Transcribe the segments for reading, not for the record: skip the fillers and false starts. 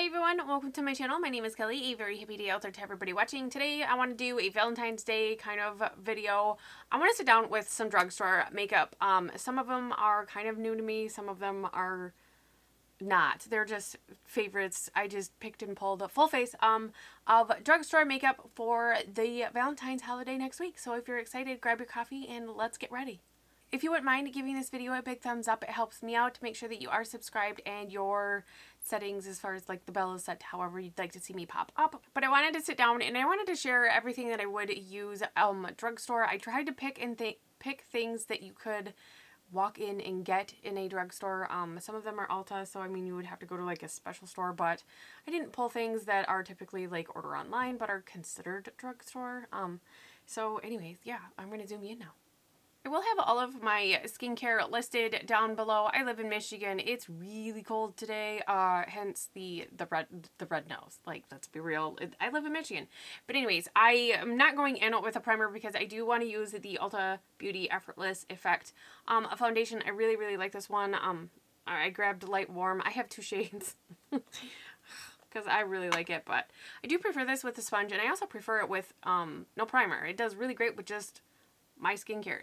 Hi everyone, welcome to my channel. My name is Kelly, a very happy day out there to everybody watching. Today I want to do a Valentine's Day kind of video. I want to sit down with some drugstore makeup. Some of them are kind of new to me, some of them are not. They're just favorites. I just picked and pulled a full face of drugstore makeup for the Valentine's holiday next week. So if you're excited, grab your coffee and let's get ready. If you wouldn't mind giving this video a big thumbs up, it helps me out to make sure that you are subscribed and your settings as far as like the bell is set to however you'd like to see me pop up. But I wanted to sit down and I wanted to share everything that I would use drugstore. I tried to pick things that you could walk in and get in a drugstore. Some of them are Ulta, so I mean you would have to go to like a special store, but I didn't pull things that are typically like order online but are considered drugstore. So anyways, yeah, I'm gonna zoom you in now. I will have all of my skincare listed down below. I live in Michigan. It's really cold today, hence the red nose. Like, let's be real. I live in Michigan. But anyways, I am not going in with a primer because I do want to use the Ulta Beauty Effortless Effect a foundation. I really, really like this one. I grabbed Light Warm. I have two shades because I really like it, but I do prefer this with the sponge, and I also prefer it with no primer. It does really great with just my skincare.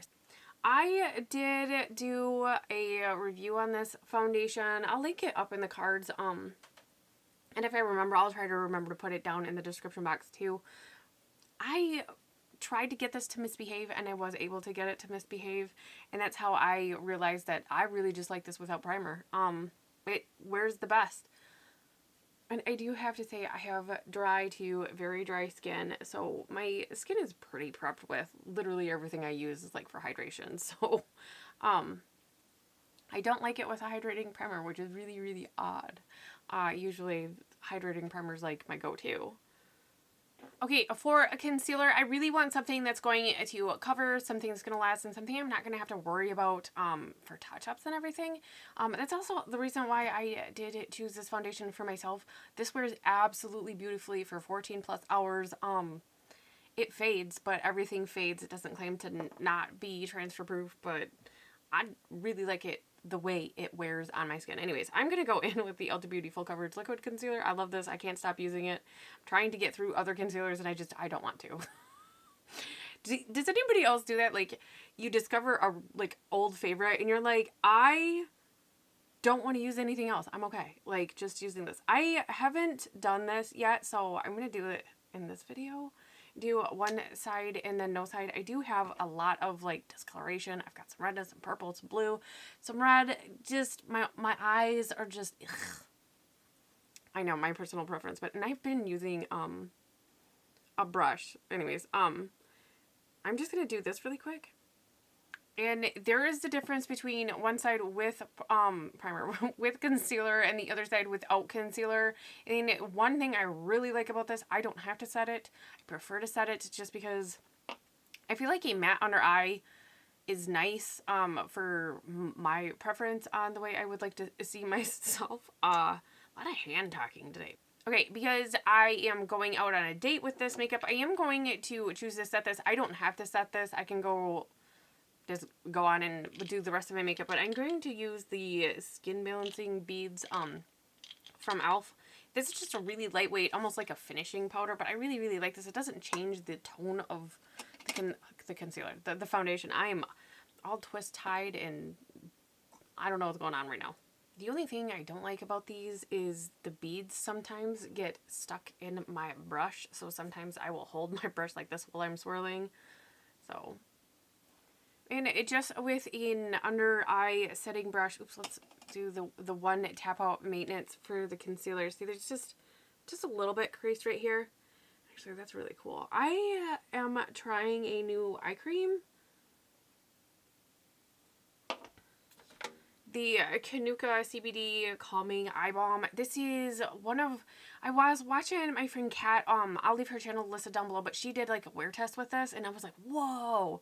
I did do a review on this foundation. I'll link it up in the cards. And if I remember, I'll try to remember to put it down in the description box too. I tried to get this to misbehave and I was able to get it to misbehave. And that's how I realized that I really just like this without primer. It wears the best. And I do have to say I have dry to very dry skin, so my skin is pretty prepped with literally everything I use is like for hydration. So I don't like it with a hydrating primer, which is really, really odd. Usually hydrating primer is like my go-to. Okay, for a concealer, I really want something that's going to cover, something that's going to last, and something I'm not going to have to worry about for touch-ups and everything. That's also the reason why I did choose this foundation for myself. This wears absolutely beautifully for 14 plus hours. It fades, but everything fades. It doesn't claim to not be transfer-proof, but I really like it the way it wears on my skin. Anyways, I'm going to go in with the Ulta Beauty Full Coverage Liquid Concealer. I love this. I can't stop using it. I'm trying to get through other concealers and I don't want to. Does anybody else do that? Like, you discover a like old favorite and you're like, I don't want to use anything else. I'm okay. Like, just using this. I haven't done this yet, so I'm going to do it in this video. Do one side and then no side. I do have a lot of like discoloration. I've got some redness, some purple, some blue, some red. Just my eyes are just ugh. I know, my personal preference, but and I've been using a brush. Anyways, I'm just gonna do this really quick. And there is the difference between one side with primer, with concealer, and the other side without concealer. And one thing I really like about this, I don't have to set it. I prefer to set it just because I feel like a matte under eye is nice for my preference on the way I would like to see myself. A lot of hand talking today. Okay, because I am going out on a date with this makeup, I am going to choose to set this. I don't have to set this. I can just go on and do the rest of my makeup, but I'm going to use the Skin Balancing Beads from e.l.f. This is just a really lightweight, almost like a finishing powder, but I really, really like this. It doesn't change the tone of the concealer, the foundation. I am all twist-tied and I don't know what's going on right now. The only thing I don't like about these is the beads sometimes get stuck in my brush, so sometimes I will hold my brush like this while I'm swirling. So... And it just with an under eye setting brush. Oops, let's do the one tap out maintenance for the concealer. See, there's just a little bit creased right here. Actually, that's really cool. I am trying a new eye cream. The Kanuka CBD Calming Eye Balm. This is one of, I was watching my friend Kat, I'll leave her channel listed down below, but she did like a wear test with this and I was like, whoa.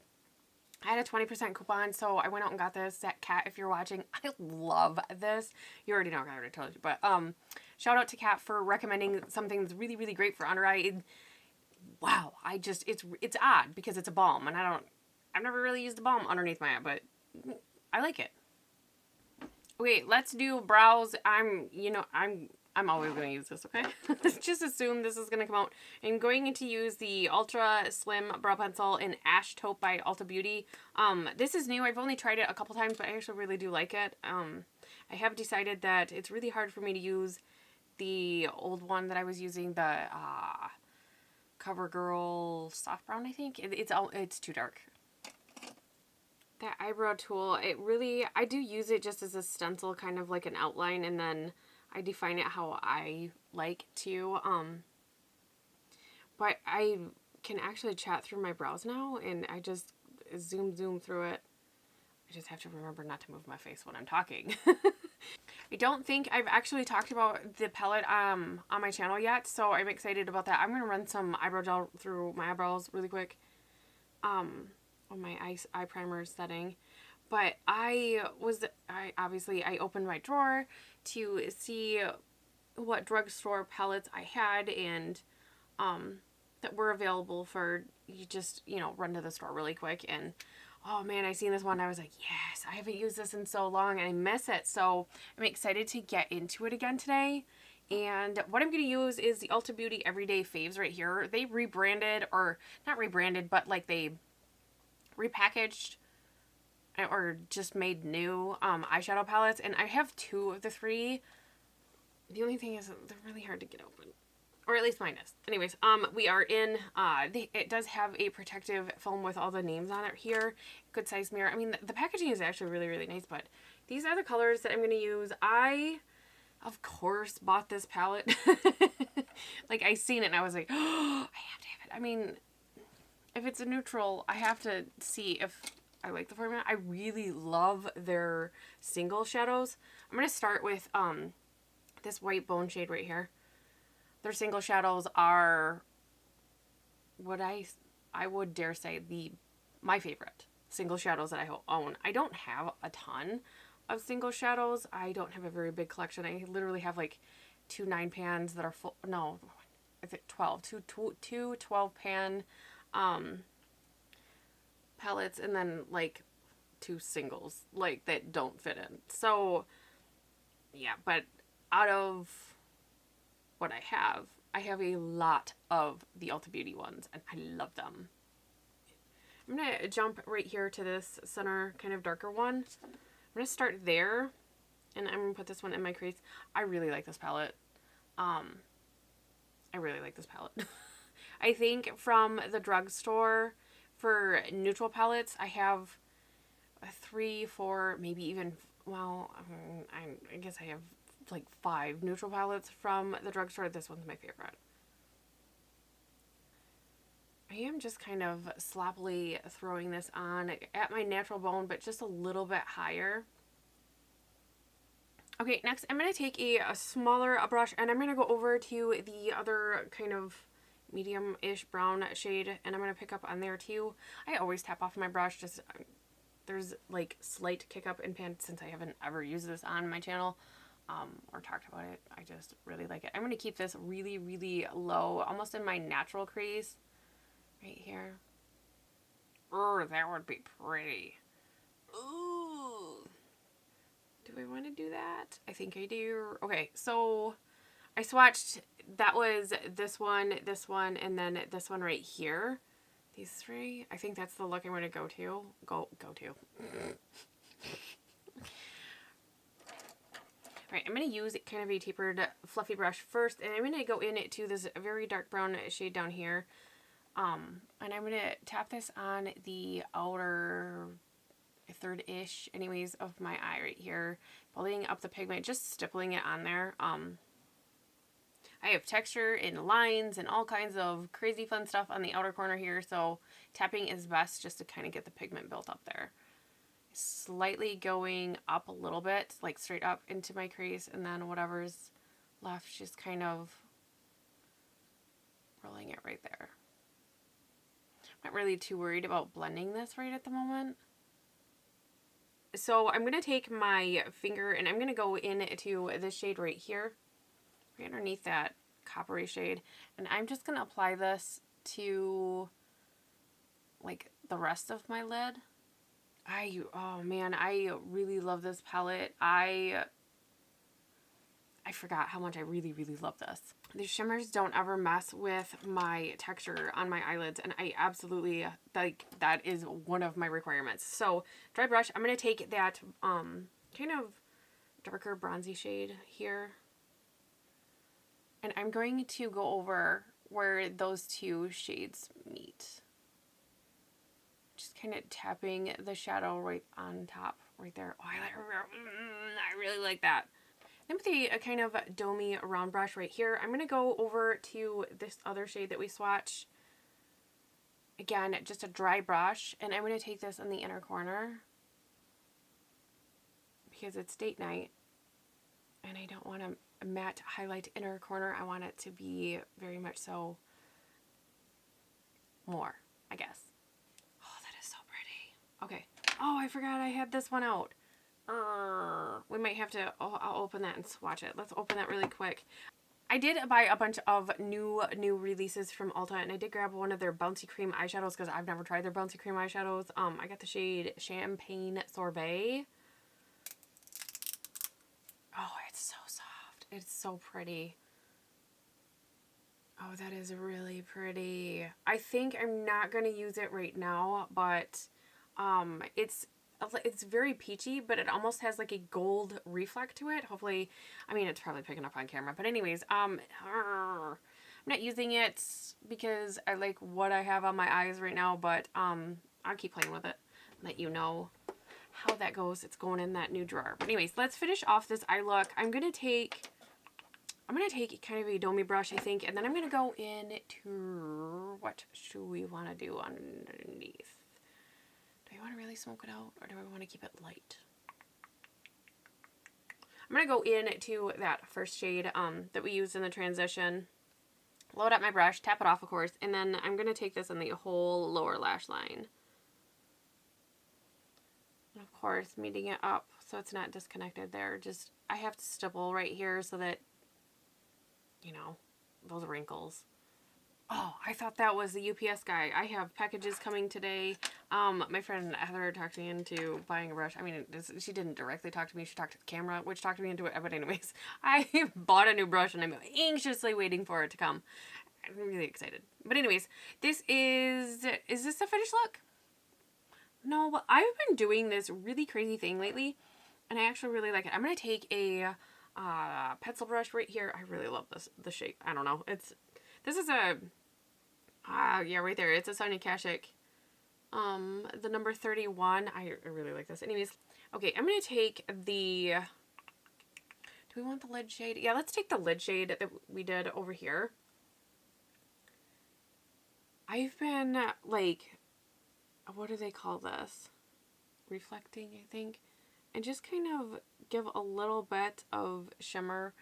I had a 20% coupon, so I went out and got this. Kat, if you're watching, I love this. You already know, I already told you. But shout out to Kat for recommending something that's really, really great for under eye. Wow, it's odd because it's a balm, and I've never really used a balm underneath my eye, but I like it. Okay, let's do brows. I'm I'm always going to use this, okay? Just assume this is going to come out. I'm going to use the Ultra Slim Brow Pencil in Ash Taupe by Ulta Beauty. This is new. I've only tried it a couple times, but I actually really do like it. I have decided that it's really hard for me to use the old one that I was using, the Covergirl Soft Brown, I think. It's too dark. That eyebrow tool, I do use it just as a stencil, kind of like an outline, and then I define it how I like to. But I can actually chat through my brows now, and I just zoom through it. I just have to remember not to move my face when I'm talking. I don't think I've actually talked about the palette on my channel yet, so I'm excited about that. I'm going to run some eyebrow gel through my eyebrows really quick on my eye primer setting. But I opened my drawer to see what drugstore palettes I had, and that were available for you just, run to the store really quick. And oh man, I seen this one. I was like, yes, I haven't used this in so long and I miss it. So I'm excited to get into it again today. And what I'm going to use is the Ulta Beauty Everyday Faves right here. They rebranded, or not rebranded, but like they repackaged or just made new eyeshadow palettes. And I have 2 of the 3. The only thing is they're really hard to get open. Or at least mine is. Anyways, we are in, it does have a protective film with all the names on it here. Good size mirror. I mean, the packaging is actually really, really nice, but these are the colors that I'm going to use. I, of course, bought this palette. Like, I seen it and I was like, oh, I have to have it. I mean, if it's a neutral, I have to see if I like the formula. I really love their single shadows. I'm going to start with this white bone shade right here. Their single shadows are what I would dare say my favorite single shadows that I own. I don't have a ton of single shadows. I don't have a very big collection. I literally have like 2 9-pans that are full. No, I think 12. Two 12-pan palettes, and then like 2 singles like that don't fit in. So yeah, but out of what I have a lot of the Ulta Beauty ones, and I love them. I'm going to jump right here to this center kind of darker one. I'm going to start there, and I'm going to put this one in my crease. I really like this palette. I really like this palette. I think from the drugstore for neutral palettes, I have 3, 4, maybe even, well, I guess I have like 5 neutral palettes from the drugstore. This one's my favorite. I am just kind of sloppily throwing this on at my natural bone, but just a little bit higher. Okay, next I'm going to take a smaller brush, and I'm going to go over to the other kind of medium-ish brown shade, and I'm going to pick up on there too. I always tap off my brush, just there's like slight kick up in pan since I haven't ever used this on my channel. Or talked about it. I just really like it. I'm going to keep this really, really low, almost in my natural crease right here. Oh, that would be pretty. Ooh. Do I want to do that? I think I do. Okay, so I swatched, that was this one, and then this one right here. These 3. I think that's the look I'm going to go to. Go to. Alright, I'm going to use kind of a tapered fluffy brush first, and I'm going to go into this very dark brown shade down here. And I'm going to tap this on the outer third-ish, anyways, of my eye right here. Building up the pigment, just stippling it on there. I have texture and lines and all kinds of crazy fun stuff on the outer corner here, so tapping is best just to kind of get the pigment built up there. Slightly going up a little bit, like straight up into my crease, and then whatever's left, just kind of rolling it right there. I'm not really too worried about blending this right at the moment. So I'm going to take my finger and I'm going to go into this shade right here, right underneath that coppery shade, and I'm just going to apply this to like the rest of my lid. Oh man, I really love this palette. I I forgot how much I really, really love this. The shimmers don't ever mess with my texture on my eyelids, and I absolutely, like, that is one of my requirements. So, dry brush, I'm going to take that kind of darker bronzy shade here, and I'm going to go over where those two shades meet. Just kind of tapping the shadow right on top, right there. Oh, I really like that. Then with a kind of domey round brush right here, I'm going to go over to this other shade that we swatched. Again, just a dry brush, and I'm going to take this in the inner corner because it's date night, and I don't want to matte highlight inner corner. I want it to be very much so more, I guess. Oh, that is so pretty. Okay. Oh, I forgot I had this one out. We might have to, I'll open that and swatch it. Let's open that really quick. I did buy a bunch of new releases from Ulta, and I did grab one of their Bouncy Cream eyeshadows because I've never tried their Bouncy Cream eyeshadows. I got the shade Champagne Sorbet. Oh, it's so soft. It's so pretty. Oh, that is really pretty. I think I'm not going to use it right now, but it's very peachy, but it almost has like a gold reflect to it. Hopefully, I mean, it's probably picking up on camera, but anyways, I'm not using it because I like what I have on my eyes right now, but I'll keep playing with it, let you know how that goes. It's going in that new drawer. But anyways, let's finish off this eye look. I'm gonna take kind of a domey brush, I think, and then I'm gonna go into, what should we want to do underneath? Do I want to really smoke it out, or do I want to keep it light? I'm going to go into that first shade that we used in the transition. Load up my brush, tap it off, of course, and then I'm going to take this in the whole lower lash line. And of course, meeting it up so it's not disconnected there. Just, I have to stipple right here so that, you know, those wrinkles. Oh, I thought that was the UPS guy. I have packages coming today. My friend Heather talked me into buying a brush. I mean, she didn't directly talk to me. She talked to the camera, which talked me into it. But anyways, I bought a new brush, and I'm anxiously waiting for it to come. I'm really excited. But anyways, is this the finished look? No, but I've been doing this really crazy thing lately, and I actually really like it. I'm going to take a pencil brush right here. I really love the shape. I don't know. This is a, yeah, right there. It's a Sonia Kashuk, the number 31. I really like this. Anyways, okay, I'm going to take the, do we want the lid shade? Yeah, let's take the lid shade that we did over here. I've been, like, what do they call this? Reflecting, I think. And just kind of give a little bit of shimmer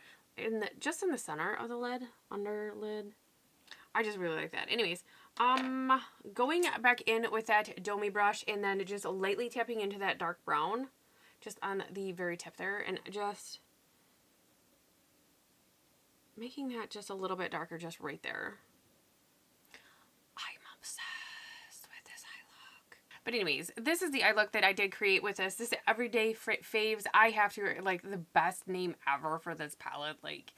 just in the center of the lid, under lid. I just really like that. Anyways, going back in with that domey brush and then just lightly tapping into that dark brown, just on the very tip there, and just making that just a little bit darker just right there. I'm obsessed with this eye look. But anyways, this is the eye look that I did create with this. This is Everyday Faves. I have to, like, the best name ever for this palette. Like,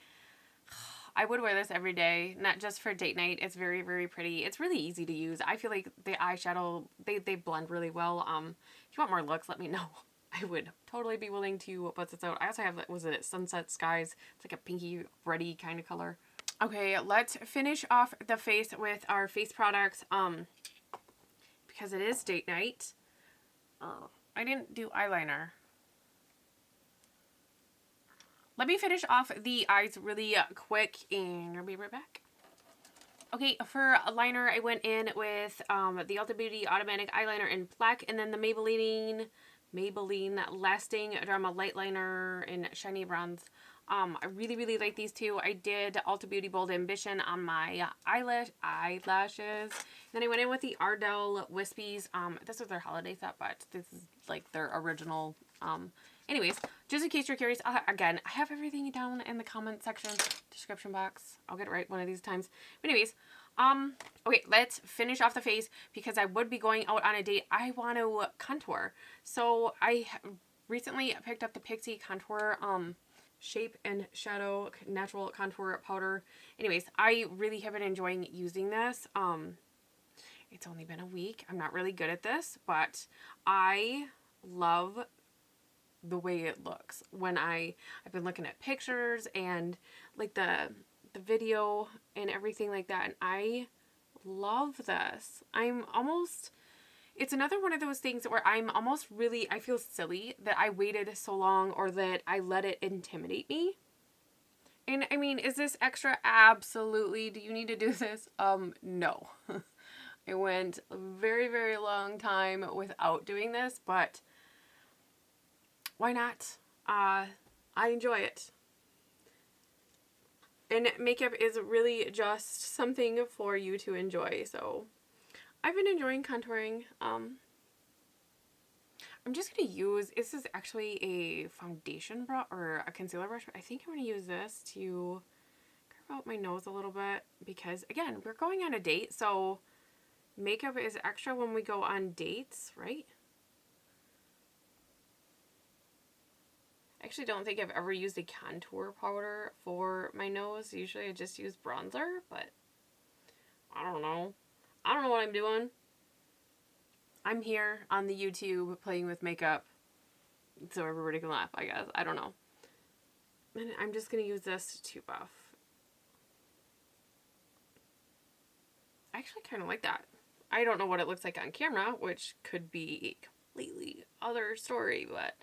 I would wear this every day, not just for date night. It's very, very pretty. It's really easy to use. I feel like the eyeshadow, they blend really well. If you want more looks, let me know. I would totally be willing to put this out. I also have, was it Sunset Skies? It's like a pinky, reddy kind of color. Okay, let's finish off the face with our face products. Because it is date night. I didn't do eyeliner. Let me finish off the eyes really quick, and I'll be right back. Okay, for a liner, I went in with the Ulta Beauty Automatic Eyeliner in black, and then the Maybelline Lasting Drama Light Liner in Shiny Bronze. I really, really like these two. I did Ulta Beauty Bold Ambition on my eyelashes. Then I went in with the Ardell Wispies. This was their holiday set, but this is like their original. Anyways, just in case you're curious, again, I have everything down in the comment section, description box. I'll get it right one of these times. But anyways, okay, let's finish off the face because I would be going out on a date. I want to contour. So I recently picked up the Pixi Contour Shape and Shadow Natural Contour Powder. Anyways, I really have been enjoying using this. It's only been a week. I'm not really good at this, but I love the way it looks. When I've been looking at pictures and like the video and everything like that, and I love this. It's another one of those things where I'm almost really, I feel silly that I waited so long or that I let it intimidate me. And I mean, is this extra? Absolutely. Do you need to do this? No. I went a very, very long time without doing this, but why not? I enjoy it. And makeup is really just something for you to enjoy. So I've been enjoying contouring. I'm just going to use, this is actually a foundation brush or a concealer brush. But I think I'm going to use this to carve out my nose a little bit because, again, we're going on a date. So makeup is extra when we go on dates, right? I actually don't think I've ever used a contour powder for my nose. Usually I just use bronzer, but I don't know. I don't know what I'm doing. I'm here on the YouTube playing with makeup so everybody can laugh, I guess. I don't know. And I'm just going to use this to buff. I actually kind of like that. I don't know what it looks like on camera, which could be a completely other story, but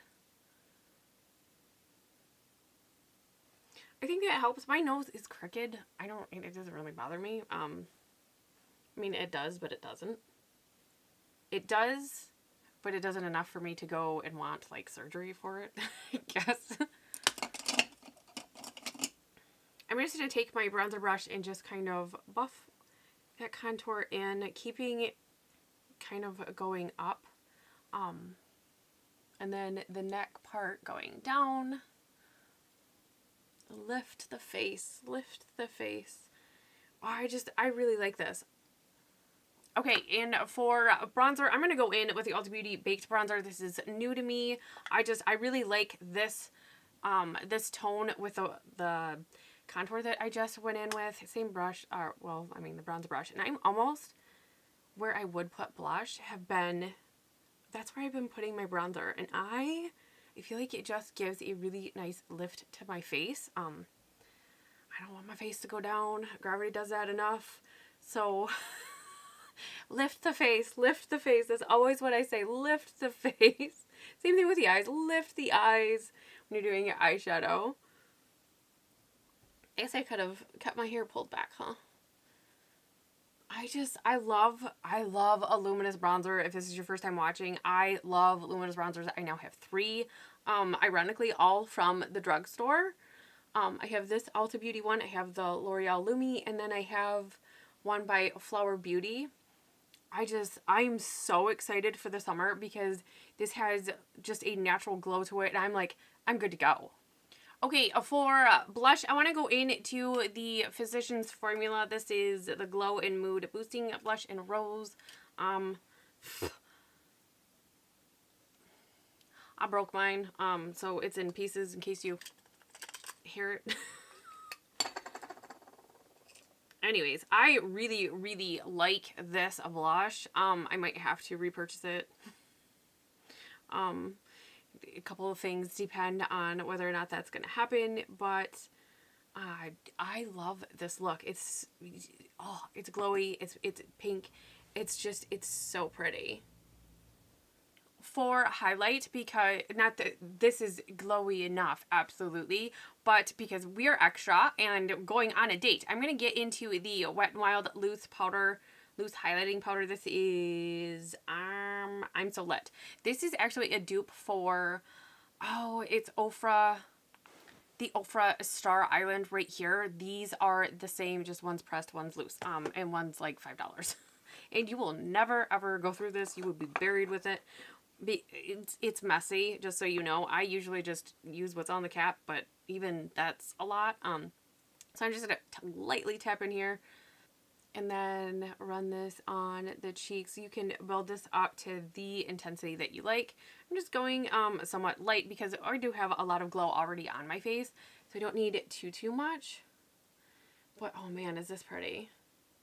I think that helps. My nose is crooked. It doesn't really bother me. I mean, it does, but it doesn't. It does, but it doesn't enough for me to go and want, like, surgery for it, I guess. I'm just going to take my bronzer brush and just kind of buff that contour in, keeping it kind of going up. And then the neck part going down. Lift the face, lift the face. Oh, I really like this. Okay, and for bronzer, I'm going to go in with the Ulta Beauty Baked Bronzer. This is new to me. I really like this, this tone with the contour that I just went in with. Same brush, well, I mean the bronzer brush. And I'm almost where I would put blush that's where I've been putting my bronzer. And I feel like it just gives a really nice lift to my face. I don't want my face to go down. Gravity does that enough. So lift the face, lift the face. That's always what I say. Lift the face. Same thing with the eyes. Lift the eyes when you're doing your eyeshadow. I guess I could have kept my hair pulled back, huh? I love a luminous bronzer. If this is your first time watching, I love luminous bronzers. I now have 3. Ironically, all from the drugstore. I have this Ulta Beauty one. I have the L'Oreal Lumi, and then I have one by Flower Beauty. I'm so excited for the summer because this has just a natural glow to it, and I'm good to go. Okay, for blush, I want to go into the Physicians Formula. This is the Glow and Mood Boosting Blush in Rose. I broke mine, so it's in pieces in case you hear it. Anyways, I really, really like this blush. I might have to repurchase it. A couple of things depend on whether or not that's going to happen, but I love this look. It's glowy, it's pink. It's so pretty. For highlight, because not that this is glowy enough, absolutely, but because we're extra and going on a date, I'm going to get into the Wet n Wild loose highlighting powder. This is I'm So Lit. This is actually a dupe for it's Ofra, the Ofra Star Island right here. These are the same, just one's pressed, one's loose, and one's like $5. And you will never ever go through this. You would be buried with it. It's messy, just so you know. I usually just use what's on the cap, but even that's a lot. So I'm just gonna lightly tap in here. and then run this on the cheeks. You can build this up to the intensity that you like. I'm just going somewhat light because I do have a lot of glow already on my face, so I don't need too much. But oh man, is this pretty.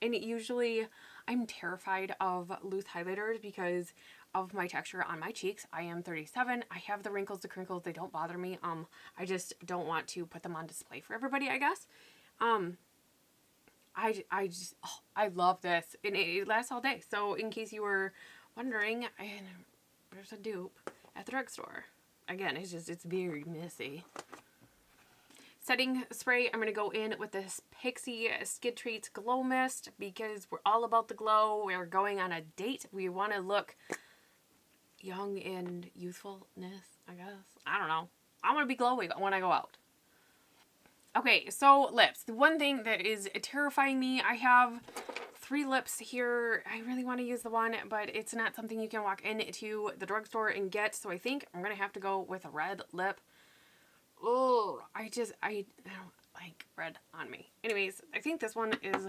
And usually I'm terrified of loose highlighters because of my texture on my cheeks. I am 37. I have the wrinkles, the crinkles. They don't bother me. I just don't want to put them on display for everybody, I guess. I love this, and it lasts all day. So in case you were wondering, there's a dupe at the drugstore. Again, it's very messy. Setting spray, I'm going to go in with this Pixie Skid Treats Glow Mist because we're all about the glow. We're going on a date. We want to look young and youthfulness, I guess. I don't know. I want to be glowy when I go out. Okay, so lips. The one thing that is terrifying me, I have 3 lips here. I really want to use the one, but it's not something you can walk into the drugstore and get, so I think I'm going to have to go with a red lip. Oh, I don't like red on me. Anyways, I think this one is,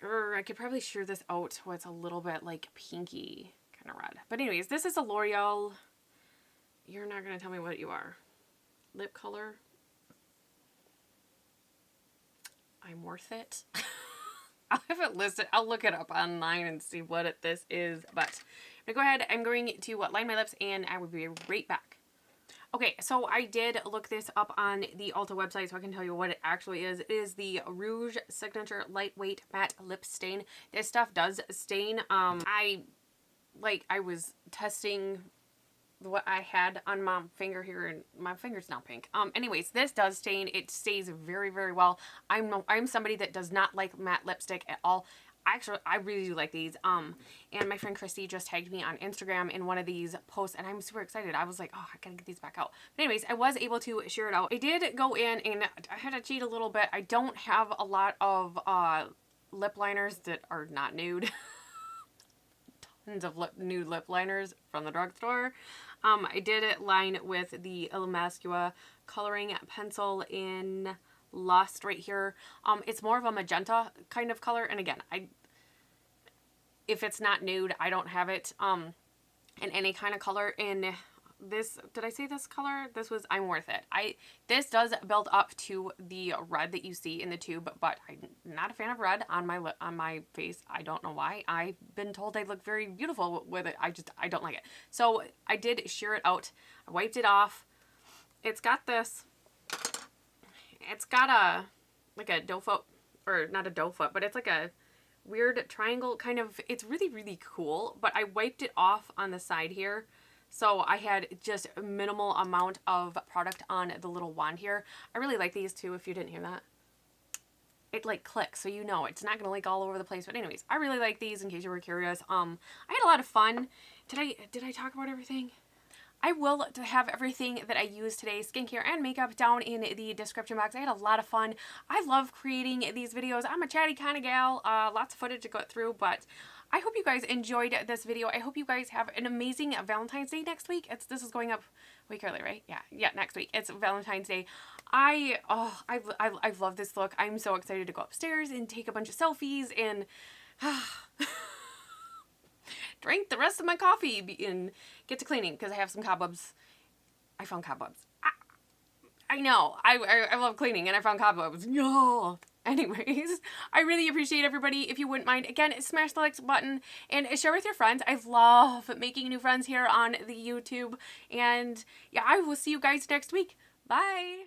I could probably shear this out so it's a little bit like pinky kind of red. But anyways, this is a L'Oreal. You're not going to tell me what you are. Lip color. I'm worth it. I'll have it listed. I'll look it up online and see what this is. But I'm going to go ahead. I'm going to line my lips and I will be right back. Okay, so I did look this up on the Ulta website so I can tell you what it actually is. It is the Rouge Signature Lightweight Matte Lip Stain. This stuff does stain. I was testing what I had on my finger here, and my finger's now pink. Anyways, this does stain. It stays very, very well. I'm somebody that does not like matte lipstick at all. Actually, I really do like these. And my friend Christy just tagged me on Instagram in one of these posts, and I'm super excited. I was like, oh, I gotta get these back out. But anyways, I was able to shear it out. I did go in, and I had to cheat a little bit. I don't have a lot of lip liners that are not nude. Tons of nude lip liners from the drugstore. I did line with the Illamasqua coloring pencil in Lust right here. It's more of a magenta kind of color, and again, if it's not nude, I don't have it in any kind of color. In this, did I say this color? This was I'm Worth It. This does build up to the red that you see in the tube, but I'm not a fan of red on my face. I don't know why. I've been told they look very beautiful with it. I don't like it. So I did shear it out. I wiped it off. It's got this. It's got like a doe foot, or not a doe foot, but it's like a weird triangle kind of. It's really, really cool, but I wiped it off on the side here. So I had just a minimal amount of product on the little wand here. I really like these too, if you didn't hear that. It like clicks, so you know it's not going to leak all over the place. But anyways, I really like these in case you were curious. I had a lot of fun. Did I talk about everything? I will have everything that I use today, skincare and makeup, down in the description box. I had a lot of fun. I love creating these videos. I'm a chatty kind of gal. Lots of footage to go through, but I hope you guys enjoyed this video. I hope you guys have an amazing Valentine's Day next week. This is going up a week early, right? Yeah, next week. It's Valentine's Day. I love this look. I'm so excited to go upstairs and take a bunch of selfies and drink the rest of my coffee and get to cleaning because I have some cobwebs. I found cobwebs. I know. I love cleaning and I found cobwebs. No. Anyways, I really appreciate everybody. If you wouldn't mind, again, smash the like button and share with your friends. I love making new friends here on the YouTube. And yeah, I will see you guys next week. Bye.